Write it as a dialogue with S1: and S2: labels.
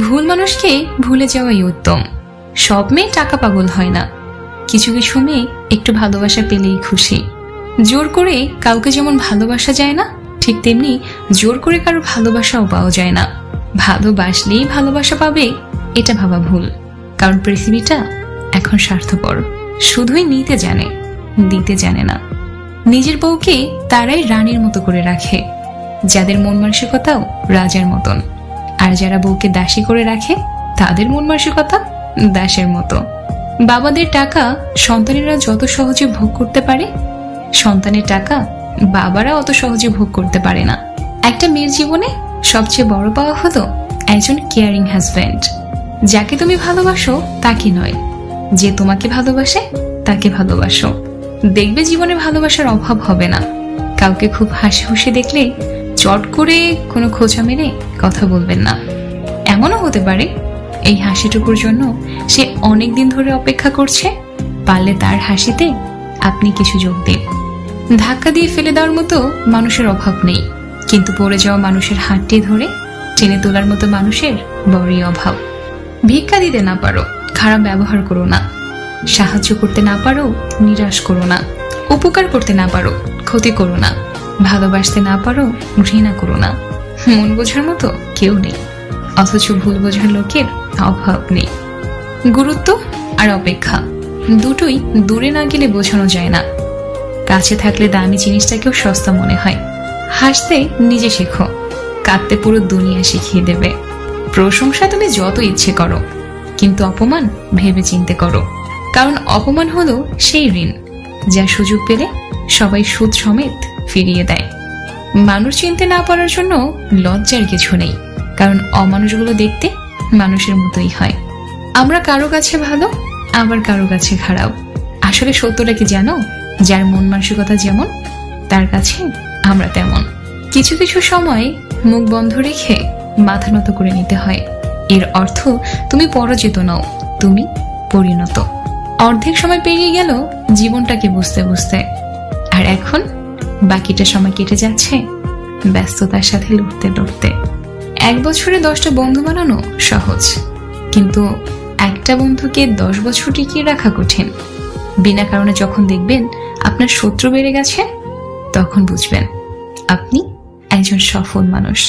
S1: ভুল মানুষকে ভুলে যাওয়াই উত্তম। সব মেয়ে টাকা পাগল হয় না, কিছু কিছু মেয়ে একটু ভালোবাসা পেলেই খুশি। জোর করে কাউকে যেমন ভালোবাসা যায় না, ঠিক তেমনি জোর করে কারো ভালোবাসাও পাওয়া যায় না। ভালোবাসলেই ভালোবাসা পাবে এটা ভাবা ভুল, কারণ পৃথিবীটা এখন স্বার্থপর, শুধুই নিতে জানে, দিতে জানে না। নিজের বউকে তারাই রানীর মতো করে রাখে যাদের মন মানসিকতাও রাজার মতন, আর যারা বউকে দাসী করে রাখে তাদের মন মানসিকতা দাসের মতো। বাবাদের টাকা সন্তানেরা যত সহজে ভোগ করতে পারে, সন্তানের টাকা বাবারা অত সহজে ভোগ করতে পারে না। একটা মেয়ের জীবনে সবচেয়ে বড় পাওয়া হলো একজন কেয়ারিং হাজব্যান্ড। যাকে তুমি ভালোবাসো তাকে নয়, যে তোমাকে ভালোবাসে তাকে ভালোবাসো। দেখবে জীবনে ভালোবাসার অভাব হবে না। কাউকে খুব হাসি খুশি দেখলে চট করে কোনো খোঁচা মেরে কথা বলবেন না। এমনও হতে পারে এই হাসিটুকুর জন্য সে অনেক দিন ধরে অপেক্ষা করছে, পারলে তার হাসিতে আপনি কিছু যোগ দিন। ধাক্কা দিয়ে ফেলে দেওয়ার মতো মানুষের অভাব নেই, কিন্তু পড়ে যাওয়া মানুষের হাতটি ধরে টেনে তোলার মতো মানুষের বড়ই অভাব। ভিক্ষা দিতে না পারো, খারাপ ব্যবহার করো না। সাহায্য করতে না পারো, নিরাশ করো না। উপকার করতে না পারো, ক্ষতি করো না। ভালোবাসতে না পারো, ঘৃণা করো না। মন বোঝার মতো কেউ নেই, অথচ ভুল বোঝার লোকের অভাব নেই। গুরুত্ব আর অপেক্ষা দুটোই দূরে না গেলে বোঝানো যায় না। কাছে থাকলে দামি জিনিসটাকেও সস্তা মনে হয়। হাসতে নিজে শেখো, কাঁদতে পুরো দুনিয়া শিখিয়ে দেবে। প্রশংসা তুমি যত ইচ্ছে করো, কিন্তু অপমান ভেবে চিন্তে করো, কারণ অপমান হলো সেই ঋণ যা সুযোগ পেলে সবাই সুদ সমেত ফিরিয়ে দেয়। মানুষ চিনতে না পারার জন্য লজ্জার কিছু নেই, কারণ অমানুষগুলো দেখতে মানুষের মতোই হয়। আমরা কারো কাছে ভালো, আবার কারো কাছে খারাপ। আসলে সত্যটা কি জানো? যার মন মানসিকতা যেমন, তার কাছে আমরা তেমন। কিছু কিছু সময় মুখ বন্ধ রেখে মাথা নত করে নিতে হয়। এর অর্থ তুমি পরাজিত নও, তুমি পরিণত। অর্ধেক সময় পেরিয়ে গেল জীবনটাকে বুঝতে বুঝতে, আর এখন বাকিটা সময় কেটে যাচ্ছে ব্যস্ততার সাথে লড়তে লড়তে। 1 বছরে 10টা বন্ধু বানানো সহজ, কিন্তু একটা বন্ধুকে 10 বছর টিকিয়ে রাখা কঠিন। বিনা কারণে যখন দেখবেন আপনার শত্রু বেড়ে গেছে, তখন বুঝবেন আপনি একজন সফল মানুষ।